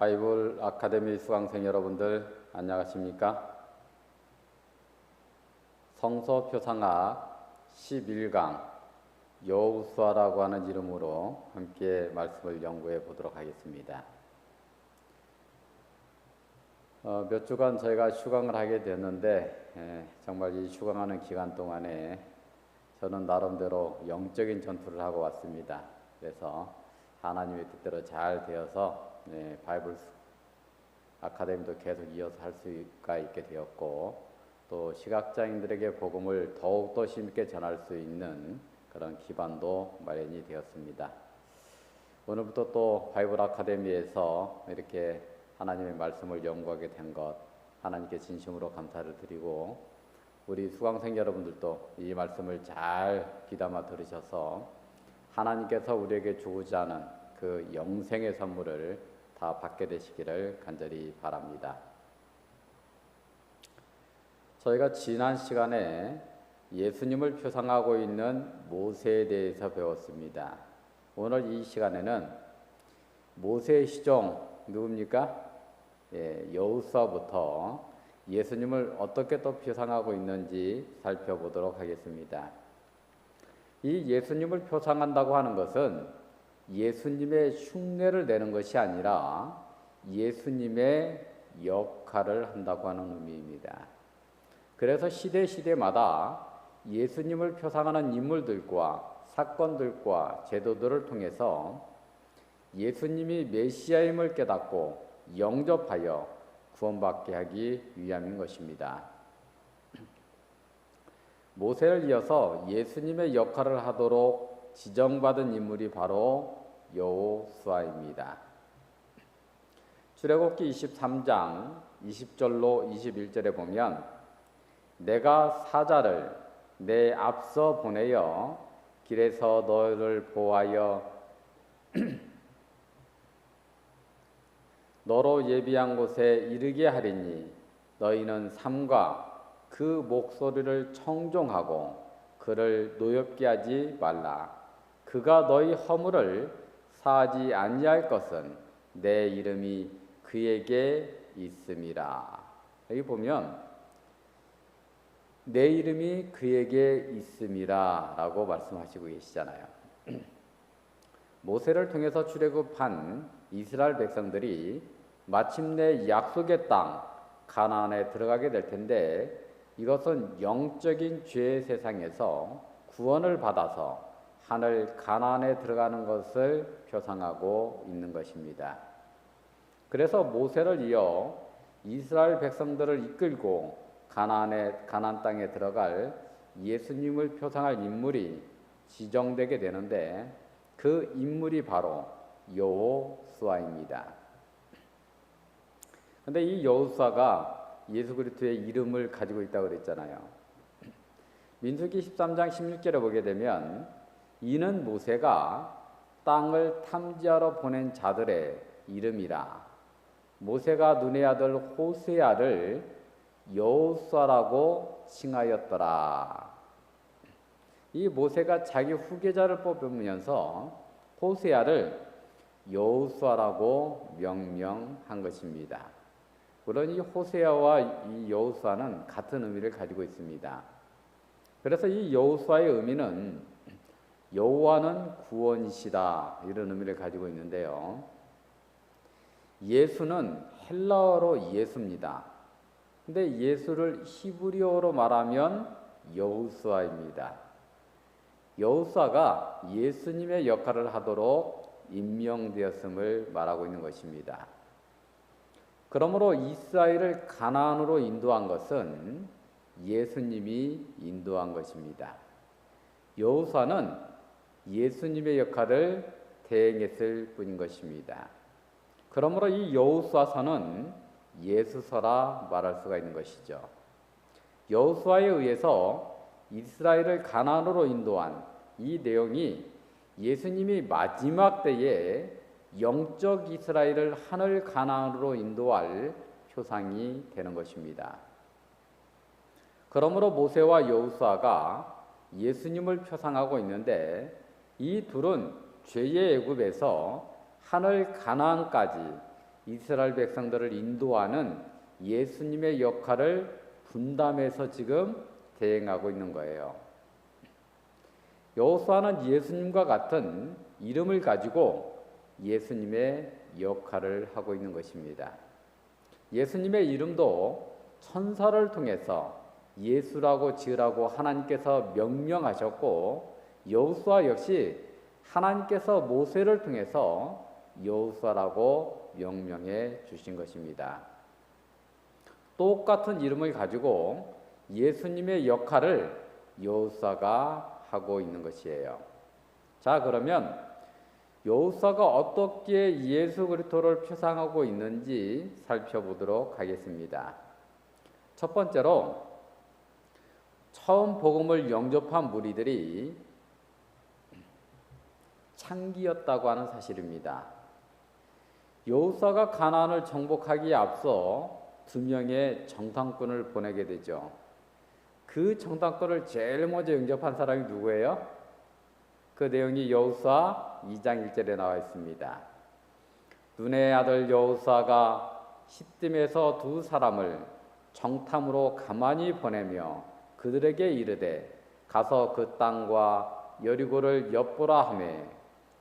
바이블 아카데미 수강생 여러분들 안녕하십니까? 성서 표상학 11강 여호수아라고 하는 이름으로 함께 말씀을 연구해 보도록 하겠습니다. 몇 주간 저희가 휴강을 하게 됐는데 정말 이 휴강하는 기간 동안에 저는 나름대로 영적인 전투를 하고 왔습니다. 그래서 하나님의 뜻대로 잘 되어서 바이블 아카데미도 계속 이어서 할 수가 있게 되었고, 또 시각장애인들에게 복음을 더욱더 힘있게 전할 수 있는 그런 기반도 마련이 되었습니다. 오늘부터 또 바이블 아카데미에서 이렇게 하나님의 말씀을 연구하게 된 것, 하나님께 진심으로 감사를 드리고, 우리 수강생 여러분들도 이 말씀을 잘 귀담아 들으셔서 하나님께서 우리에게 주고자 하는 그 영생의 선물을 다 받게 되시기를 간절히 바랍니다. 저희가 지난 시간에 예수님을 표상하고 있는 모세에 대해서 배웠습니다. 오늘 이 시간에는 모세의 시종 누굽니까? 여호수아부터 예수님을 어떻게 또 표상하고 있는지 살펴보도록 하겠습니다. 이 예수님을 표상한다고 하는 것은 예수님의 흉내를 내는 것이 아니라 예수님의 역할을 한다고 하는 의미입니다. 그래서 시대마다 예수님을 표상하는 인물들과 사건들과 제도들을 통해서 예수님이 메시아임을 깨닫고 영접하여 구원받게 하기 위함인 것입니다. 모세를 이어서 예수님의 역할을 하도록 지정받은 인물이 바로 여호수아입니다. 출애굽기 23장 20절로 21절에 보면, 내가 사자를 내 앞서 보내어 길에서 너를 보호하여 너로 예비한 곳에 이르게 하리니 너희는 삼가 그 목소리를 청종하고 그를 노엽게 하지 말라. 그가 너희 허물을 사하지 아니할 것은 내 이름이 그에게 있음이라. 여기 보면 내 이름이 그에게 있음이라 라고 말씀하시고 계시잖아요. 모세를 통해서 출애굽한 이스라엘 백성들이 마침내 약속의 땅 가나안에 들어가게 될 텐데, 이것은 영적인 죄의 세상에서 구원을 받아서 하늘 가나안에 들어가는 것을 표상하고 있는 것입니다. 그래서 모세를 이어 이스라엘 백성들을 이끌고 가나안 땅에 들어갈 예수님을 표상할 인물이 지정되게 되는데, 그 인물이 바로 여호수아입니다. 그런데 이 여호수아가 예수 그리스도의 이름을 가지고 있다고 그랬잖아요. 민수기 13장 16절에 보게 되면, 이는 모세가 땅을 탐지하러 보낸 자들의 이름이라. 모세가 눈의 아들 호세아를 여호수아라고 칭하였더라. 이 모세가 자기 후계자를 뽑으면서 호세아를 여호수아라고 명명한 것입니다. 물론 이 호세아와 이 여호수아는 같은 의미를 가지고 있습니다. 그래서 이 여호수아의 의미는 여호와는 구원이시다, 이런 의미를 가지고 있는데요. 예수는 헬라어로 예수입니다. 근데 예수를 히브리어로 말하면 여호수아입니다. 여호수아가 예수님의 역할을 하도록 임명되었음을 말하고 있는 것입니다. 그러므로 이스라엘을 가나안으로 인도한 것은 예수님이 인도한 것입니다. 여호수아는 예수님의 역할을 대행했을 뿐인 것입니다. 그러므로 이 여호수아서는 예수서라 말할 수가 있는 것이죠. 여호수아에 의해서 이스라엘을 가나안으로 인도한 이 내용이 예수님이 마지막 때에 영적 이스라엘을 하늘 가나안으로 인도할 표상이 되는 것입니다. 그러므로 모세와 여호수아가 예수님을 표상하고 있는데, 이 둘은 죄의 애굽에서 하늘 가나안까지 이스라엘 백성들을 인도하는 예수님의 역할을 분담해서 지금 대행하고 있는 거예요. 여호수아는 예수님과 같은 이름을 가지고 예수님의 역할을 하고 있는 것입니다. 예수님의 이름도 천사를 통해서 예수라고 지으라고 하나님께서 명령하셨고, 여호수아 역시 하나님께서 모세를 통해서 여호수아라고 명명해 주신 것입니다. 똑같은 이름을 가지고 예수님의 역할을 여호수아가 하고 있는 것이에요. 자, 그러면 여호수아가 어떻게 예수 그리스도를 표상하고 있는지 살펴보도록 하겠습니다. 첫 번째로 처음 복음을 영접한 무리들이 창기였다고 하는 사실입니다. 여호수아가 가나안을 정복하기에 앞서 2명의 정탐꾼을 보내게 되죠. 그 정탐꾼을 제일 먼저 영접한 사람이 누구예요? 그 내용이 여호수아 2장 1절에 나와 있습니다. 눈의 아들 여호수아가 시딤에서 2 사람을 정탐으로 가만히 보내며 그들에게 이르되 가서 그 땅과 여리고를 엿보라 하매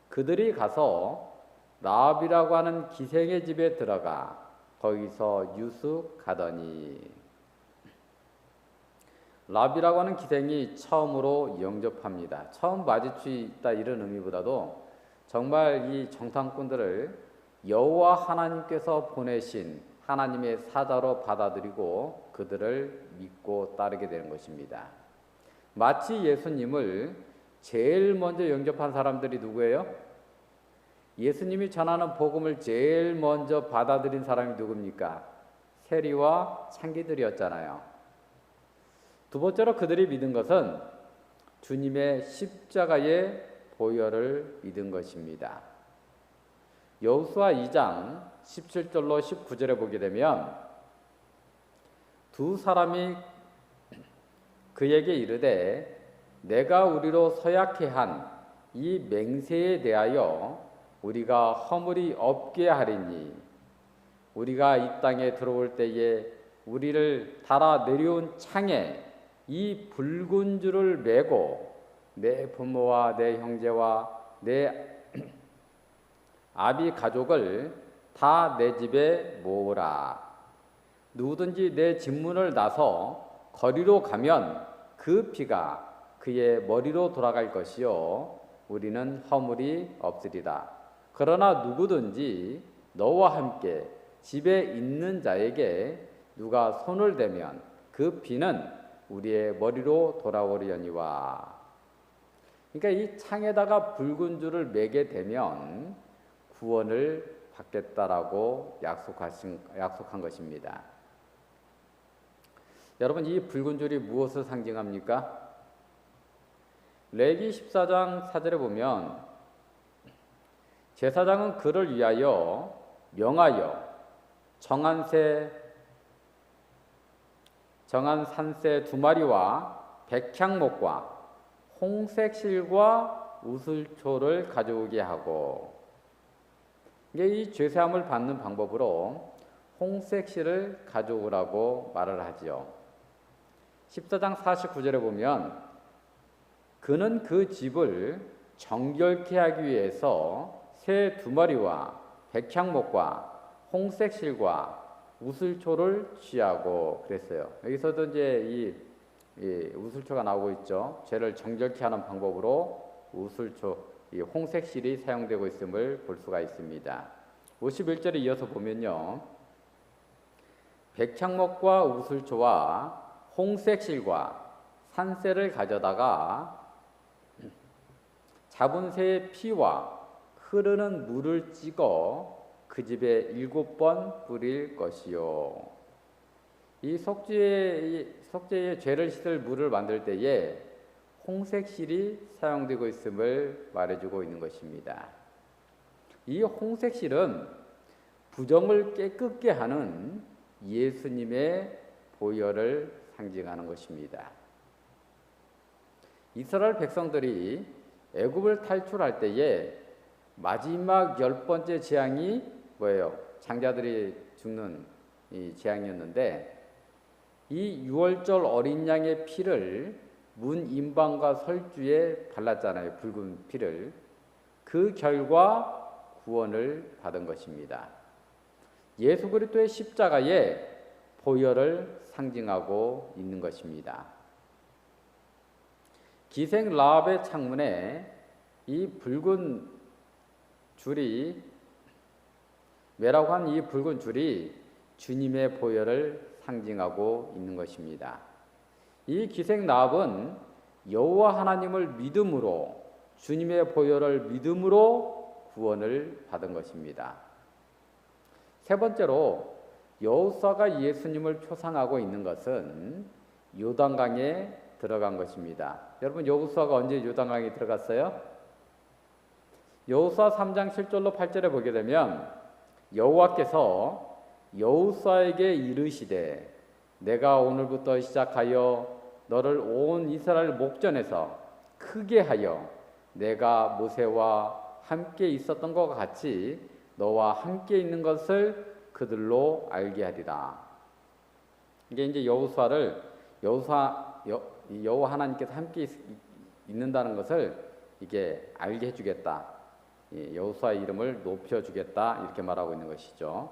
그들이 가서 라합이라고 하는 기생의 집에 들어가 거기서 유숙하더니. 라합이라고 하는 기생이 처음으로 영접합니다. 처음 마주치다 이런 의미보다도 정말 이 정탐꾼들을 여호와 하나님께서 보내신 하나님의 사자로 받아들이고 그들을 믿고 따르게 되는 것입니다. 마치 예수님을 제일 먼저 영접한 사람들이 누구예요? 예수님이 전하는 복음을 제일 먼저 받아들인 사람이 누굽니까? 세리와 창기들이었잖아요. 두 번째로 그들이 믿은 것은 주님의 십자가의 보혈을 믿은 것입니다. 여호수아 2장 17절로 19절에 보게 되면 2 사람이 그에게 이르되 내가 우리로 서약해 한 이 맹세에 대하여 우리가 허물이 없게 하리니 우리가 이 땅에 들어올 때에 우리를 달아 내려온 창에 이 붉은 줄을 메고 내 부모와 내 형제와 내 아비 가족을 다 내 집에 모으라. 누구든지 내 집문을 나서 거리로 가면 그 피가 그의 머리로 돌아갈 것이요 우리는 허물이 없으리라. 그러나 누구든지 너와 함께 집에 있는 자에게 누가 손을 대면 그 피는 우리의 머리로 돌아오려니와. 그러니까 이 창에다가 붉은 줄을 매게 되면 구원을 받겠다라고 약속한 것입니다. 여러분, 이 붉은 줄이 무엇을 상징합니까? 레위 14장 4절에 보면 제사장은 그를 위하여 명하여 정한 산새 2마리와 백향목과 홍색 실과 우슬초를 가져오게 하고, 이게 이 죄사함을 받는 방법으로 홍색 실을 가져오라고 말을 하지요. 14장 49절에 보면 그는 그 집을 정결케 하기 위해서 새 2마리와 백향목과 홍색 실과 우슬초를 취하고 그랬어요. 여기서도 이제 이 우슬초가 나오고 있죠. 죄를 정결케 하는 방법으로 우슬초, 이 홍색 실이 사용되고 있음을 볼 수가 있습니다. 51절에 이어서 보면요, 백향목과 우슬초와 홍색 실과 산새를 가져다가 잡은 새의 피와 흐르는 물을 찍어 그 집에 7번 뿌릴 것이요. 이 속죄의 죄를 씻을 물을 만들 때에 홍색 실이 사용되고 있음을 말해주고 있는 것입니다. 이 홍색 실은 부정을 깨끗게 하는 예수님의 보혈을 상징하는 것입니다. 이스라엘 백성들이 애굽을 탈출할 때에 마지막 10번째 재앙이 뭐예요? 장자들이 죽는 이 재앙이었는데, 이 유월절 어린 양의 피를 문 임방과 설주에 발랐잖아요. 붉은 피를. 그 결과 구원을 받은 것입니다. 예수 그리스도의 십자가에 보혈을 상징하고 있는 것입니다. 기생 라합의 창문에 이 붉은 줄이, 매라고 한 이 붉은 줄이 주님의 보혈을 상징하고 있는 것입니다. 이 기생 라합은 여호와 하나님을 믿음으로, 주님의 보혈을 믿음으로 구원을 받은 것입니다. 세 번째로 여호수아가 예수님을 표상하고 있는 것은 요단강에 들어간 것입니다. 여러분, 여호수아가 언제 요단강에 들어갔어요? 여호수아 3장 7절로 8절에 보게 되면 여호와께서 여호수아에게 이르시되 내가 오늘부터 시작하여 너를 온 이스라엘 목전에서 크게 하여 내가 모세와 함께 있었던 것과 같이 너와 함께 있는 것을 그들로 알게 하리라. 이게 이제 여호와 하나님께서 함께 있는다는 것을 이게 알게 해주겠다. 여호수아의 이름을 높여주겠다. 이렇게 말하고 있는 것이죠.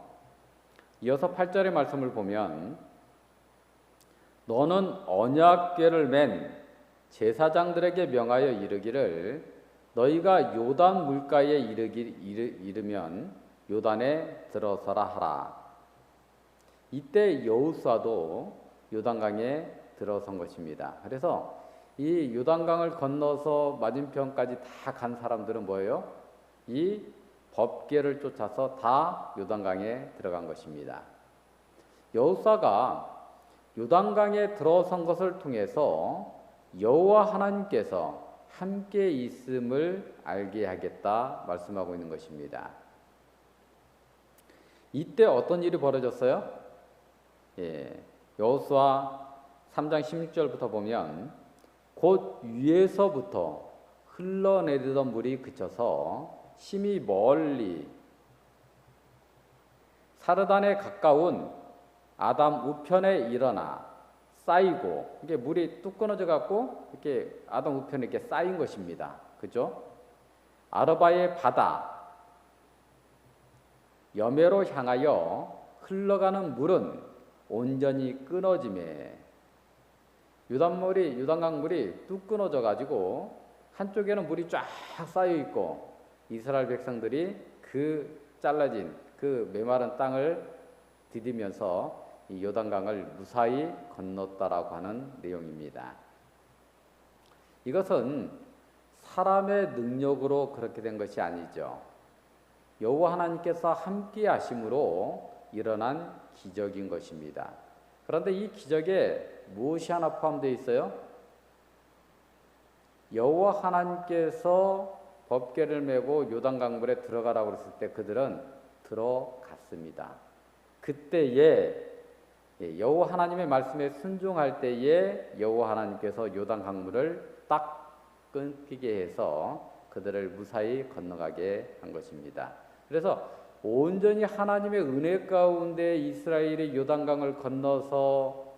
이어서 8절의 말씀을 보면 너는 언약궤를 맨 제사장들에게 명하여 이르기를 너희가 요단 물가에 이르면 요단에 들어서라 하라. 이때 여호수아도 요단강에 들어선 것입니다. 그래서 이 요단강을 건너서 맞은편까지 다 간 사람들은 뭐예요? 이 법궤를 쫓아서 다 요단강에 들어간 것입니다. 여호수아가 요단강에 들어선 것을 통해서 여호와 하나님께서 함께 있음을 알게 하겠다 말씀하고 있는 것입니다. 이때 어떤 일이 벌어졌어요? 여호수아 3장 16절부터 보면 곧 위에서부터 흘러내리던 물이 그쳐서 심히 멀리 사르단에 가까운 아담 우편에 일어나 쌓이고, 이게 물이 뚝 끊어져 갖고 이렇게 아담 우편에 이렇게 쌓인 것입니다. 그죠? 아르바의 바다 여매로 향하여 흘러가는 물은 온전히 끊어지매, 요단강 물이 뚝 끊어져 가지고 한쪽에는 물이 쫙 쌓여 있고 이스라엘 백성들이 그 잘라진 그 메마른 땅을 디디면서 이 요단강을 무사히 건넜다라고 하는 내용입니다. 이것은 사람의 능력으로 그렇게 된 것이 아니죠. 여호와 하나님께서 함께 하심으로 일어난 기적인 것입니다. 그런데 이 기적에 무엇이 하나 포함되어 있어요? 여호와 하나님께서 법궤를 메고 요단강물에 들어가라고 했을 때 그들은 들어갔습니다. 그때에 여호와 하나님의 말씀에 순종할 때에 여호와 하나님께서 요단강물을 딱 끊기게 해서 그들을 무사히 건너가게 한 것입니다. 그래서 온전히 하나님의 은혜 가운데 이스라엘이 요단강을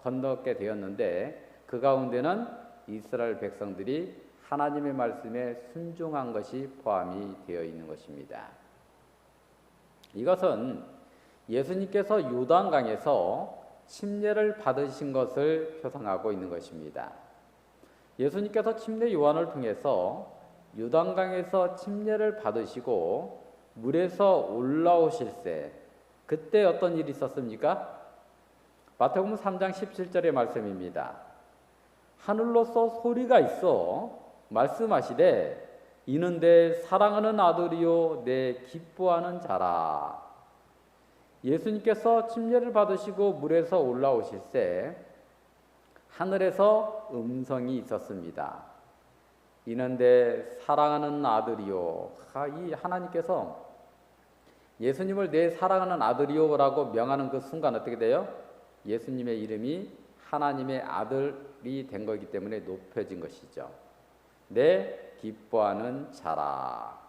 건너게 되었는데 그 가운데는 이스라엘 백성들이 하나님의 말씀에 순종한 것이 포함이 되어 있는 것입니다. 이것은 예수님께서 요단강에서 침례를 받으신 것을 표상하고 있는 것입니다. 예수님께서 침례 요한을 통해서 요단강에서 침례를 받으시고 물에서 올라오실세, 그때 어떤 일이 있었습니까? 마태복음 3장 17절의 말씀입니다. 하늘로서 소리가 있어 말씀하시되 이는 내 사랑하는 아들이요 내 기뻐하는 자라. 예수님께서 침례를 받으시고 물에서 올라오실세 하늘에서 음성이 있었습니다. 이는 내 사랑하는 아들이요. 이 하나님께서 예수님을 내 사랑하는 아들이요라고 명하는 그 순간 어떻게 돼요? 예수님의 이름이 하나님의 아들이 된 거기 때문에 높여진 것이죠. 내 기뻐하는 자라.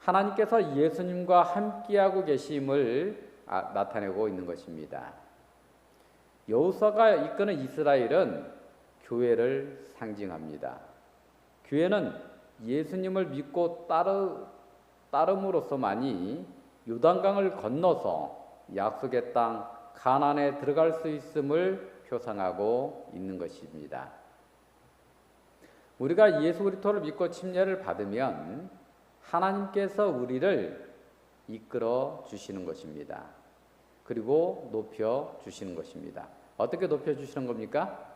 하나님께서 예수님과 함께하고 계심을 나타내고 있는 것입니다. 여호수아가 이끄는 이스라엘은 교회를 상징합니다. 교회는 예수님을 믿고 따름으로써만이 요단강을 건너서 약속의 땅 가나안에 들어갈 수 있음을 표상하고 있는 것입니다. 우리가 예수 그리스도를 믿고 침례를 받으면 하나님께서 우리를 이끌어 주시는 것입니다. 그리고 높여 주시는 것입니다. 어떻게 높여 주시는 겁니까?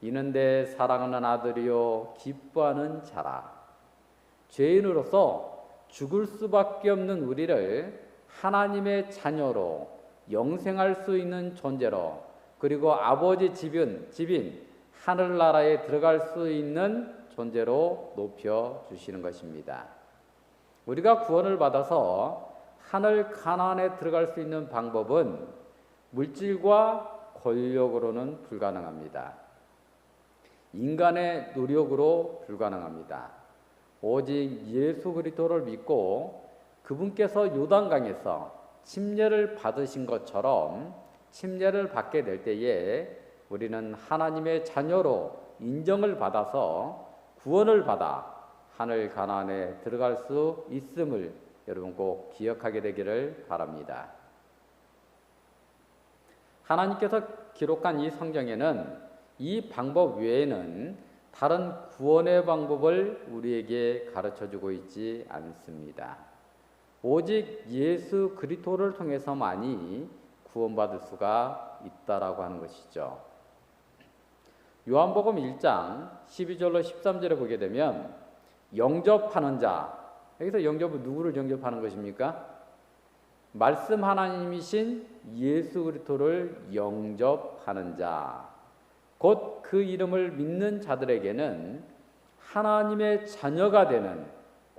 이는 내 사랑하는 아들이요 기뻐하는 자라. 죄인으로서 죽을 수밖에 없는 우리를 하나님의 자녀로 영생할 수 있는 존재로, 그리고 아버지 집인 하늘나라에 들어갈 수 있는 존재로 높여 주시는 것입니다. 우리가 구원을 받아서 하늘 가나안에 들어갈 수 있는 방법은 물질과 권력으로는 불가능합니다. 인간의 노력으로 불가능합니다. 오직 예수 그리스도를 믿고 그분께서 요단강에서 침례를 받으신 것처럼 침례를 받게 될 때에 우리는 하나님의 자녀로 인정을 받아서 구원을 받아 하늘 가나안에 들어갈 수 있음을 여러분 꼭 기억하게 되기를 바랍니다. 하나님께서 기록한 이 성경에는 이 방법 외에는 다른 구원의 방법을 우리에게 가르쳐주고 있지 않습니다. 오직 예수 그리스도를 통해서만이 구원받을 수가 있다라고 하는 것이죠. 요한복음 1장 12절로 13절에 보게 되면 영접하는 자, 여기서 영접은 누구를 영접하는 것입니까? 말씀 하나님이신 예수 그리스도를 영접하는 자, 곧 그 이름을 믿는 자들에게는 하나님의 자녀가 되는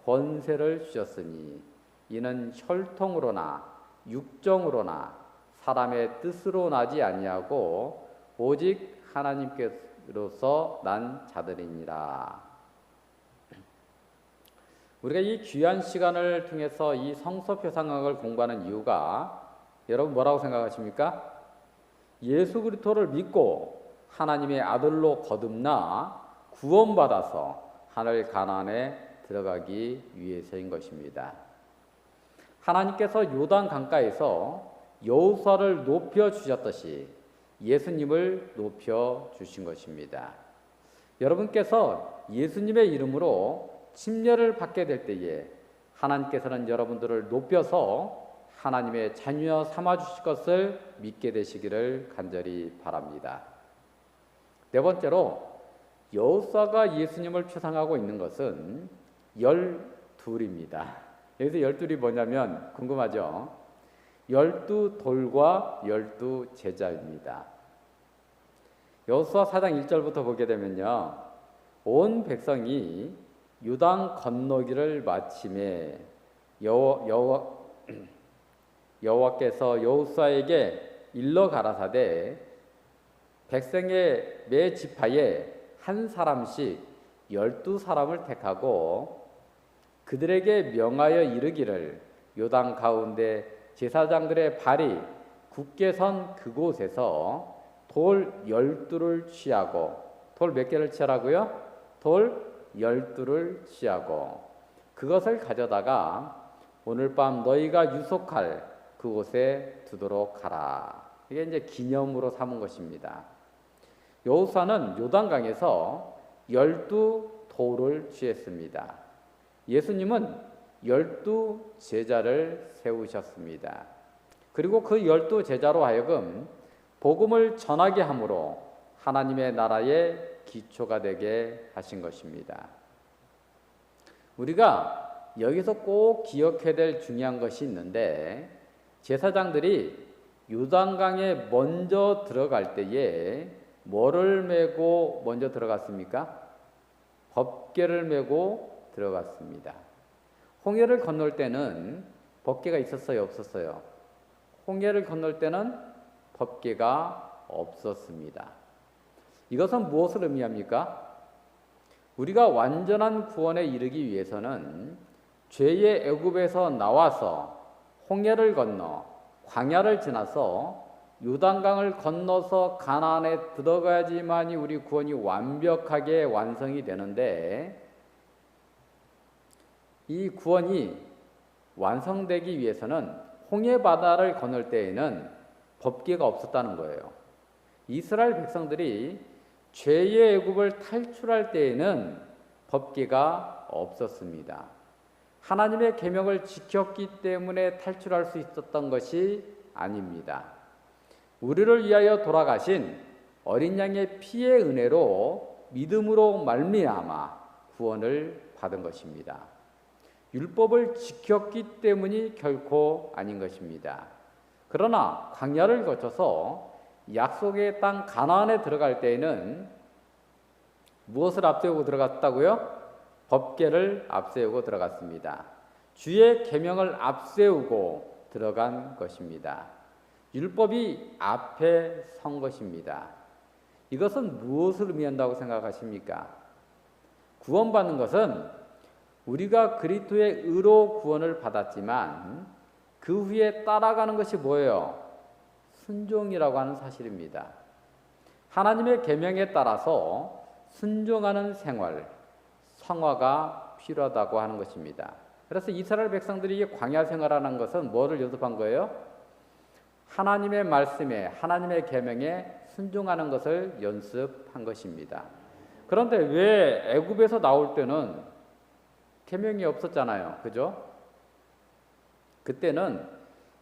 권세를 주셨으니 이는 혈통으로나 육정으로나 사람의 뜻으로 나지 아니하고 오직 하나님께로서 난 자들이니라. 우리가 이 귀한 시간을 통해서 이 성서표상학을 공부하는 이유가 여러분 뭐라고 생각하십니까? 예수 그리스도를 믿고 하나님의 아들로 거듭나 구원받아서 하늘 가나안에 들어가기 위해서인 것입니다. 하나님께서 요단 강가에서 여호수아를 높여 주셨듯이 예수님을 높여 주신 것입니다. 여러분께서 예수님의 이름으로 침례를 받게 될 때에 하나님께서는 여러분들을 높여서 하나님의 자녀 삼아 주실 것을 믿게 되시기를 간절히 바랍니다. 네 번째로 여호수아가 예수님을 표상하고 있는 것은 12입니다. 여기서 12이 뭐냐면 궁금하죠? 12돌과 12제자입니다. 여호수아 4장 1절부터 보게 되면요, 온 백성이 요단 건너기를 마침에 여호와께서 여호수아에게 일러 가라사대 백성의 매 지파에 한 사람씩 12사람을 택하고 그들에게 명하여 이르기를 요단 가운데 제사장들의 발이 굳게 선 그곳에서 돌 12를 취하고, 돌 몇 개를 취하라고요? 돌 12를 취하고 그것을 가져다가 오늘 밤 너희가 유속할 그곳에 두도록 하라. 이게 이제 기념으로 삼은 것입니다. 여호수아는 요단강에서 12돌을 취했습니다. 예수님은 12제자를 세우셨습니다. 그리고 그 12제자로 하여금 복음을 전하게 함으로 하나님의 나라의 기초가 되게 하신 것입니다. 우리가 여기서 꼭 기억해야 될 중요한 것이 있는데, 제사장들이 요단강에 먼저 들어갈 때에 뭐를 메고 먼저 들어갔습니까? 법궤를 메고 들어갔습니다. 홍해를 건널 때는 법궤가 있었어요, 없었어요? 홍해를 건널 때는 법궤가 없었습니다. 이것은 무엇을 의미합니까? 우리가 완전한 구원에 이르기 위해서는 죄의 애굽에서 나와서 홍해를 건너 광야를 지나서 요단강을 건너서 가나안에 들어가야지만이 우리 구원이 완벽하게 완성이 되는데, 이 구원이 완성되기 위해서는 홍해 바다를 건널 때에는 법궤가 없었다는 거예요. 이스라엘 백성들이 죄의 애굽을 탈출할 때에는 법궤가 없었습니다. 하나님의 계명을 지켰기 때문에 탈출할 수 있었던 것이 아닙니다. 우리를 위하여 돌아가신 어린 양의 피의 은혜로 믿음으로 말미암아 구원을 받은 것입니다. 율법을 지켰기 때문이 결코 아닌 것입니다. 그러나 광야를 거쳐서 약속의 땅 가나안에 들어갈 때에는 무엇을 앞세우고 들어갔다고요? 법궤를 앞세우고 들어갔습니다. 주의 계명을 앞세우고 들어간 것입니다. 율법이 앞에 선 것입니다. 이것은 무엇을 의미한다고 생각하십니까? 구원받는 것은 우리가 그리스도의 의로 구원을 받았지만 그 후에 따라가는 것이 뭐예요? 순종이라고 하는 사실입니다. 하나님의 계명에 따라서 순종하는 생활, 성화가 필요하다고 하는 것입니다. 그래서 이스라엘 백성들이 광야 생활하는 것은 뭐를 연습한 거예요? 하나님의 말씀에, 하나님의 계명에 순종하는 것을 연습한 것입니다. 그런데 왜 애굽에서 나올 때는 계명이 없었잖아요. 그죠? 그때는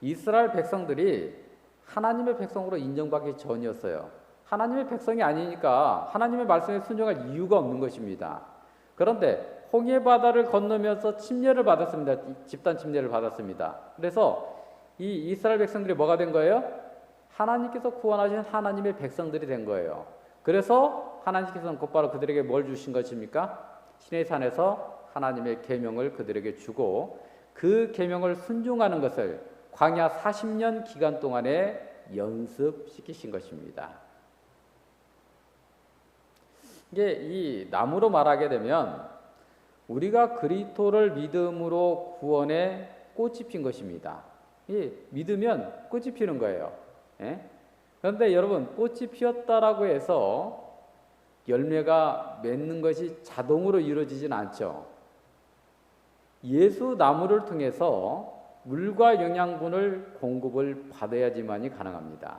이스라엘 백성들이 하나님의 백성으로 인정받기 전이었어요. 하나님의 백성이 아니니까 하나님의 말씀에 순종할 이유가 없는 것입니다. 그런데 홍해 바다를 건너면서 침례를 받았습니다. 집단 침례를 받았습니다. 그래서 이 이스라엘 백성들이 뭐가 된 거예요? 하나님께서 구원하신 하나님의 백성들이 된 거예요. 그래서 하나님께서는 곧바로 그들에게 뭘 주신 것입니까? 시내산에서 하나님의 계명을 그들에게 주고 그 계명을 순종하는 것을 광야 40년 기간 동안에 연습시키신 것입니다. 이게 이 나무로 말하게 되면 우리가 그리스도를 믿음으로 구원에 꽃이 핀 것입니다. 믿으면 꽃이 피는 거예요. 그런데 여러분, 꽃이 피었다라고 해서 열매가 맺는 것이 자동으로 이루어지진 않죠. 예수 나무를 통해서 물과 영양분을 공급을 받아야지만이 가능합니다.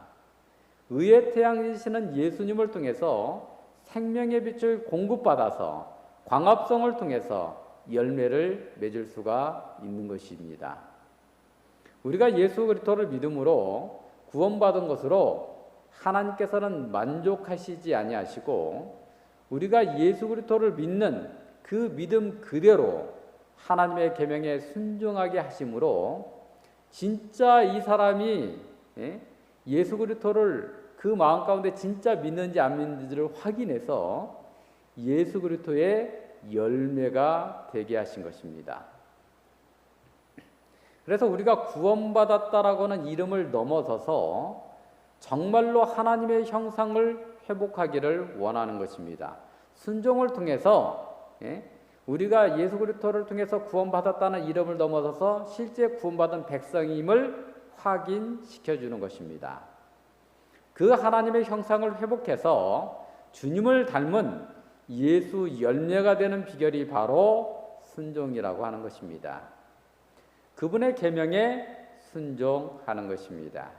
의의 태양이시는 예수님을 통해서 생명의 빛을 공급받아서 광합성을 통해서 열매를 맺을 수가 있는 것입니다. 우리가 예수 그리스도를 믿음으로 구원받은 것으로 하나님께서는 만족하시지 아니하시고 우리가 예수 그리스도를 믿는 그 믿음 그대로 하나님의 계명에 순종하게 하심으로 진짜 이 사람이 예수 그리스도를 그 마음 가운데 진짜 믿는지 안 믿는지를 확인해서 예수 그리스도의 열매가 되게 하신 것입니다. 그래서 우리가 구원받았다라고는 이름을 넘어서서 정말로 하나님의 형상을 회복하기를 원하는 것입니다. 순종을 통해서 우리가 예수 그리스도를 통해서 구원받았다는 이름을 넘어서서 실제 구원받은 백성임을 확인시켜 주는 것입니다. 그 하나님의 형상을 회복해서 주님을 닮은 예수 열매가 되는 비결이 바로 순종이라고 하는 것입니다. 그분의 계명에 순종하는 것입니다.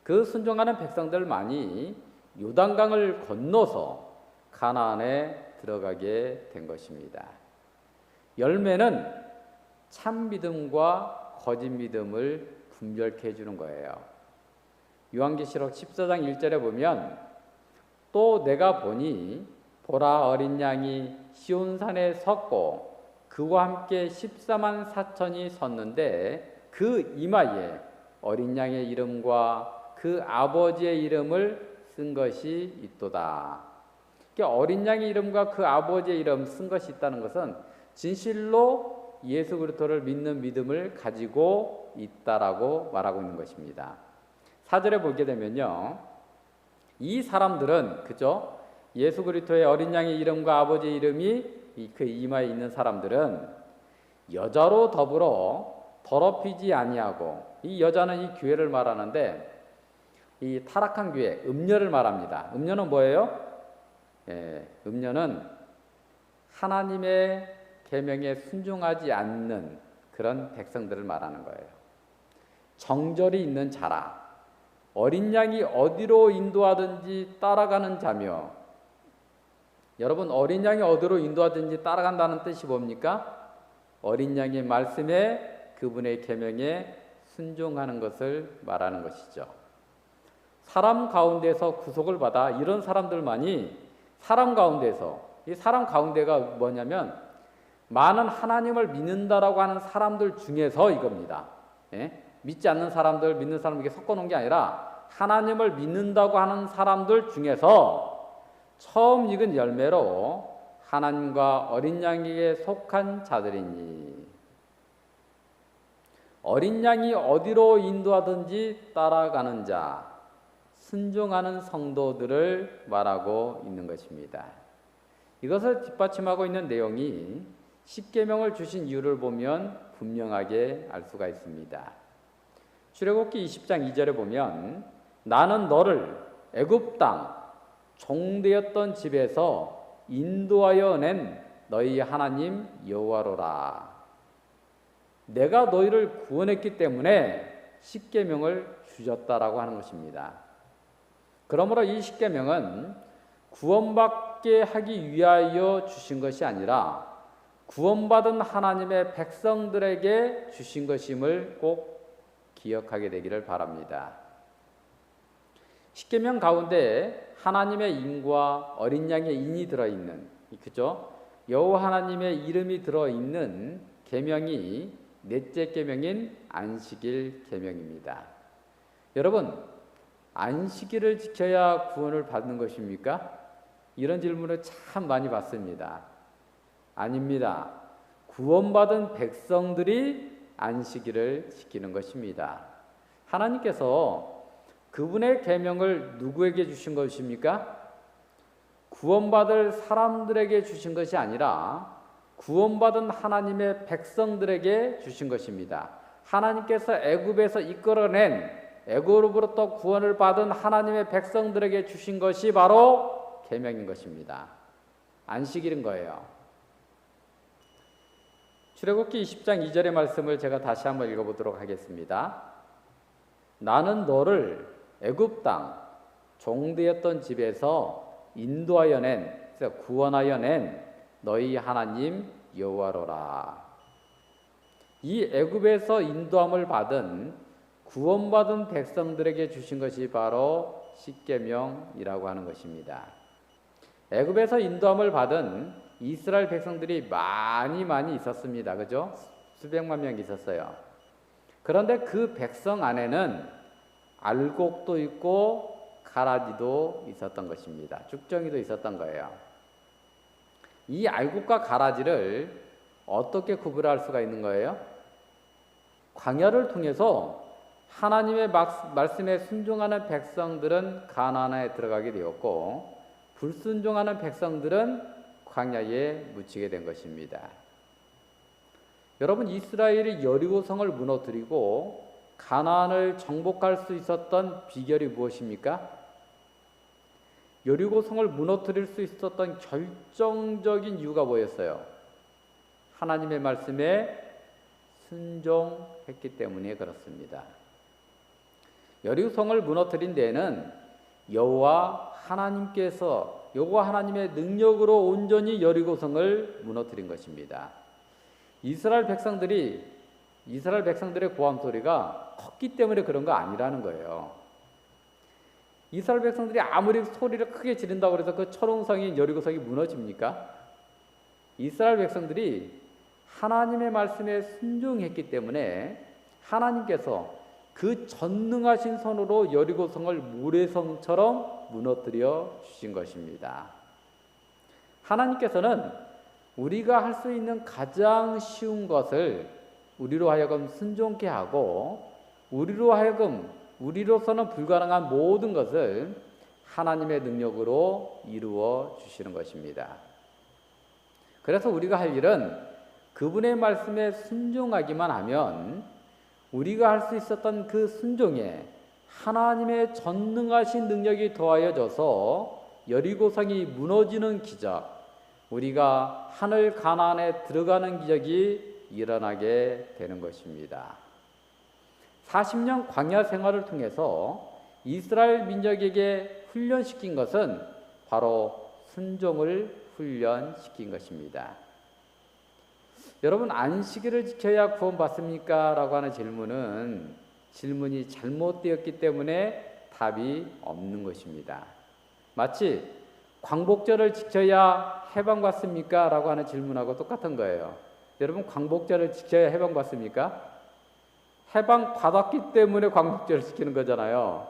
그 순종하는 백성들만이 요단강을 건너서 가나안에 들어가게 된 것입니다. 열매는 참 믿음과 거짓 믿음을 분별케 해주는 거예요. 요한계시록 14장 1절에 보면 또 내가 보니 보라 어린 양이 시온산에 섰고 그와 함께 14만 4천이 섰는데 그 이마에 어린 양의 이름과 그 아버지의 이름을 쓴 것이 있도다. 어린 양의 이름과 그 아버지의 이름 쓴 것이 있다는 것은 진실로 예수 그리스도를 믿는 믿음을 가지고 있다라고 말하고 있는 것입니다. 4절에 보게 되면요, 이 사람들은 그죠? 예수 그리스도의 어린 양의 이름과 아버지의 이름이 그 이마에 있는 사람들은 여자로 더불어 더럽히지 아니하고, 이 여자는 이 교회를 말하는데 이 타락한 교회, 음녀를 말합니다. 음녀는 뭐예요? 음녀는 하나님의 계명에 순종하지 않는 그런 백성들을 말하는 거예요. 정절이 있는 자라, 어린 양이 어디로 인도하든지 따라가는 자며. 여러분, 어린 양이 어디로 인도하든지 따라간다는 뜻이 뭡니까? 어린 양의 말씀에, 그분의 계명에 순종하는 것을 말하는 것이죠. 사람 가운데서 구속을 받아 이런 사람들만이 사람 가운데서, 이 사람 가운데가 뭐냐면 많은 하나님을 믿는다라고 하는 사람들 중에서 이겁니다. 믿지 않는 사람들, 믿는 사람에게 섞어놓은 게 아니라 하나님을 믿는다고 하는 사람들 중에서 처음 익은 열매로 하나님과 어린 양에게 속한 자들이니, 어린 양이 어디로 인도하든지 따라가는 자, 순종하는 성도들을 말하고 있는 것입니다. 이것을 뒷받침하고 있는 내용이 십계명을 주신 이유를 보면 분명하게 알 수가 있습니다. 출애굽기 20장 2절에 보면 나는 너를 애굽 땅 종되었던 집에서 인도하여 낸 너희 하나님 여호와로라. 내가 너희를 구원했기 때문에 십계명을 주셨다라고 하는 것입니다. 그러므로 이 십계명은 구원받게 하기 위하여 주신 것이 아니라 구원받은 하나님의 백성들에게 주신 것임을 꼭 기억하게 되기를 바랍니다. 십계명 가운데 하나님의 인과 어린 양의 인이 들어있는, 그죠? 여호와 하나님의 이름이 들어있는 계명이 넷째 계명인 안식일 계명입니다. 여러분, 안식일을 지켜야 구원을 받는 것입니까? 이런 질문을 참 많이 받습니다. 아닙니다. 구원받은 백성들이 안식일을 지키는 것입니다. 하나님께서 그분의 계명을 누구에게 주신 것입니까? 구원받을 사람들에게 주신 것이 아니라 구원받은 하나님의 백성들에게 주신 것입니다. 하나님께서 애굽에서 이끌어낸, 애굽으로부터 구원을 받은 하나님의 백성들에게 주신 것이 바로 계명인 것입니다. 안식일인 거예요. 출애굽기 20장 2절의 말씀을 제가 다시 한번 읽어보도록 하겠습니다. 나는 너를 애굽 땅 종되었던 집에서 인도하여 낸, 구원하여 낸 너희 하나님 여호와로라. 이 애굽에서 인도함을 받은 구원받은 백성들에게 주신 것이 바로 십계명이라고 하는 것입니다. 애굽에서 인도함을 받은 이스라엘 백성들이 많이 있었습니다. 그죠? 수백만 명 있었어요. 그런데 그 백성 안에는 알곡도 있고 가라지도 있었던 것입니다. 죽정이도 있었던 거예요. 이 알곡과 가라지를 어떻게 구분할 수가 있는 거예요? 광야를 통해서 하나님의 말씀에 순종하는 백성들은 가나안에 들어가게 되었고, 불순종하는 백성들은 광야에 묻히게 된 것입니다. 여러분, 이스라엘이 여리고성을 무너뜨리고 가나안을 정복할 수 있었던 비결이 무엇입니까? 여리고성을 무너뜨릴 수 있었던 결정적인 이유가 뭐였어요? 하나님의 말씀에 순종했기 때문에 그렇습니다. 여리고성을 무너뜨린 데에는 여호와 하나님의 능력으로 온전히 여리고성을 무너뜨린 것입니다. 이스라엘 백성들의 고함 소리가 컸기 때문에 그런 거 아니라는 거예요. 이스라엘 백성들이 아무리 소리를 크게 지른다고 해서 그 초롱성인 여리고성이 무너집니까? 이스라엘 백성들이 하나님의 말씀에 순종했기 때문에 하나님께서 그 전능하신 손으로 여리고성을 모래성처럼 무너뜨려 주신 것입니다. 하나님께서는 우리가 할 수 있는 가장 쉬운 것을 우리로 하여금 순종케 하고, 우리로서는 불가능한 모든 것을 하나님의 능력으로 이루어 주시는 것입니다. 그래서 우리가 할 일은 그분의 말씀에 순종하기만 하면 우리가 할 수 있었던 그 순종에 하나님의 전능하신 능력이 더하여져서 여리고성이 무너지는 기적, 우리가 하늘 가나안에 들어가는 기적이 일어나게 되는 것입니다. 40년 광야 생활을 통해서 이스라엘 민족에게 훈련시킨 것은 바로 순종을 훈련시킨 것입니다. 여러분, 안식일을 지켜야 구원받습니까? 라고 하는 질문이 잘못되었기 때문에 답이 없는 것입니다. 마치 광복절을 지켜야 해방받습니까? 라고 하는 질문하고 똑같은 거예요. 여러분, 광복절을 지켜야 해방받습니까? 해방받았기 때문에 광복절을 지키는 거잖아요.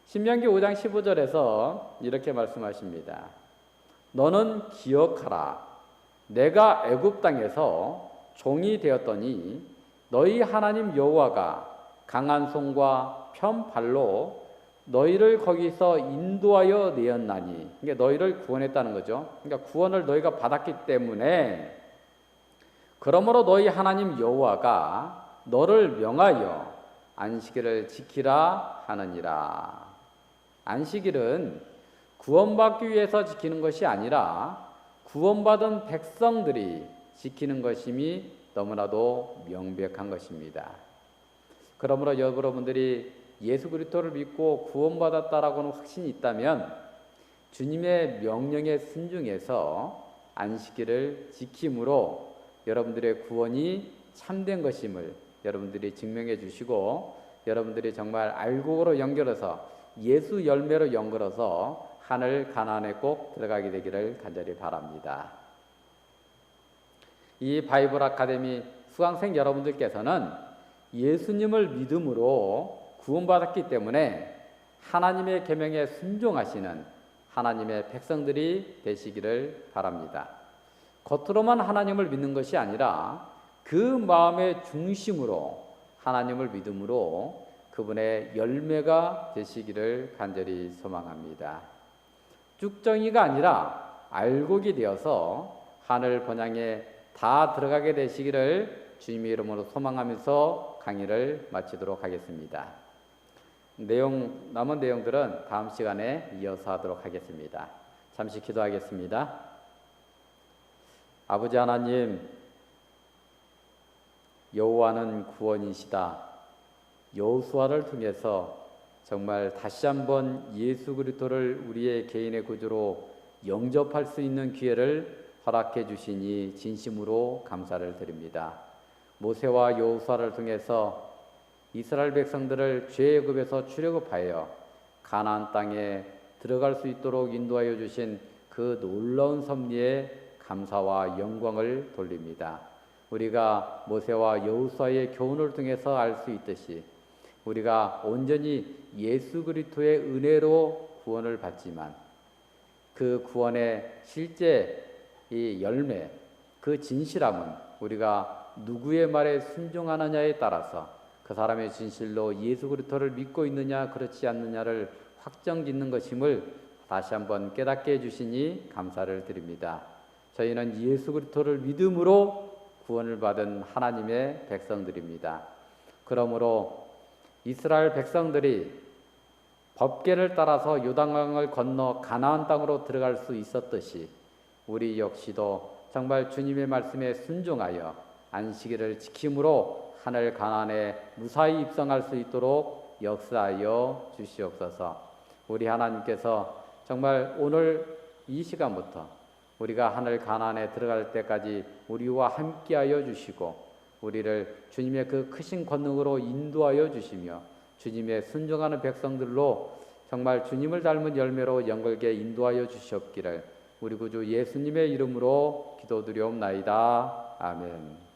신명기 5장 15절에서 이렇게 말씀하십니다. 너는 기억하라. 내가 애굽 땅에서 종이 되었더니 너희 하나님 여호와가 강한 손과 편 발로 너희를 거기서 인도하여 내었나니, 그러니까 너희를 구원했다는 거죠. 그러니까 구원을 너희가 받았기 때문에, 그러므로 너희 하나님 여호와가 너를 명하여 안식일을 지키라 하느니라. 안식일은 구원받기 위해서 지키는 것이 아니라 구원받은 백성들이 지키는 것임이 너무나도 명백한 것입니다. 그러므로 여러분들이 예수 그리스도를 믿고 구원받았다라고는 확신이 있다면 주님의 명령에 순종해서 안식일을 지킴으로 여러분들의 구원이 참된 것임을 여러분들이 증명해 주시고, 여러분들이 정말 알곡으로 연결해서 예수 열매로 연결해서 하늘 가나안에 꼭 들어가게 되기를 간절히 바랍니다. 이 바이블 아카데미 수강생 여러분들께서는 예수님을 믿음으로 구원받았기 때문에 하나님의 계명에 순종하시는 하나님의 백성들이 되시기를 바랍니다. 겉으로만 하나님을 믿는 것이 아니라 그 마음의 중심으로 하나님을 믿음으로 그분의 열매가 되시기를 간절히 소망합니다. 쭉정이가 아니라 알곡이 되어서 하늘 번향에 다 들어가게 되시기를 주님의 이름으로 소망하면서 강의를 마치도록 하겠습니다. 남은 내용들은 다음 시간에 이어서 하도록 하겠습니다. 잠시 기도하겠습니다. 아버지 하나님, 여호와는 구원이시다. 여호수아를 통해서 정말 다시 한번 예수 그리스도를 우리의 개인의 구주로 영접할 수 있는 기회를 허락해 주시니 진심으로 감사를 드립니다. 모세와 여호수아를 통해서 이스라엘 백성들을 죄의 굽에서 출애굽하여 가나안 땅에 들어갈 수 있도록 인도하여 주신 그 놀라운 섭리에 감사와 영광을 돌립니다. 우리가 모세와 여호수아의 교훈을 통해서 알 수 있듯이 우리가 온전히 예수 그리스도의 은혜로 구원을 받지만 그 구원의 실제 이 열매, 그 진실함은 우리가 누구의 말에 순종하느냐에 따라서 그 사람의 진실로 예수 그리스도를 믿고 있느냐 그렇지 않느냐를 확정짓는 것임을 다시 한번 깨닫게 해주시니 감사를 드립니다. 저희는 예수 그리스도를 믿음으로 구원을 받은 하나님의 백성들입니다. 그러므로 이스라엘 백성들이 법궤를 따라서 요단강을 건너 가나안 땅으로 들어갈 수 있었듯이 우리 역시도 정말 주님의 말씀에 순종하여 안식일을 지킴으로 하늘 가나안에 무사히 입성할 수 있도록 역사하여 주시옵소서. 우리 하나님께서 정말 오늘 이 시간부터 우리가 하늘 가나안에 들어갈 때까지 우리와 함께하여 주시고 우리를 주님의 그 크신 권능으로 인도하여 주시며 주님의 순종하는 백성들로 정말 주님을 닮은 열매로 연결게 인도하여 주시옵기를 우리 구주 예수님의 이름으로 기도드리옵나이다. 아멘.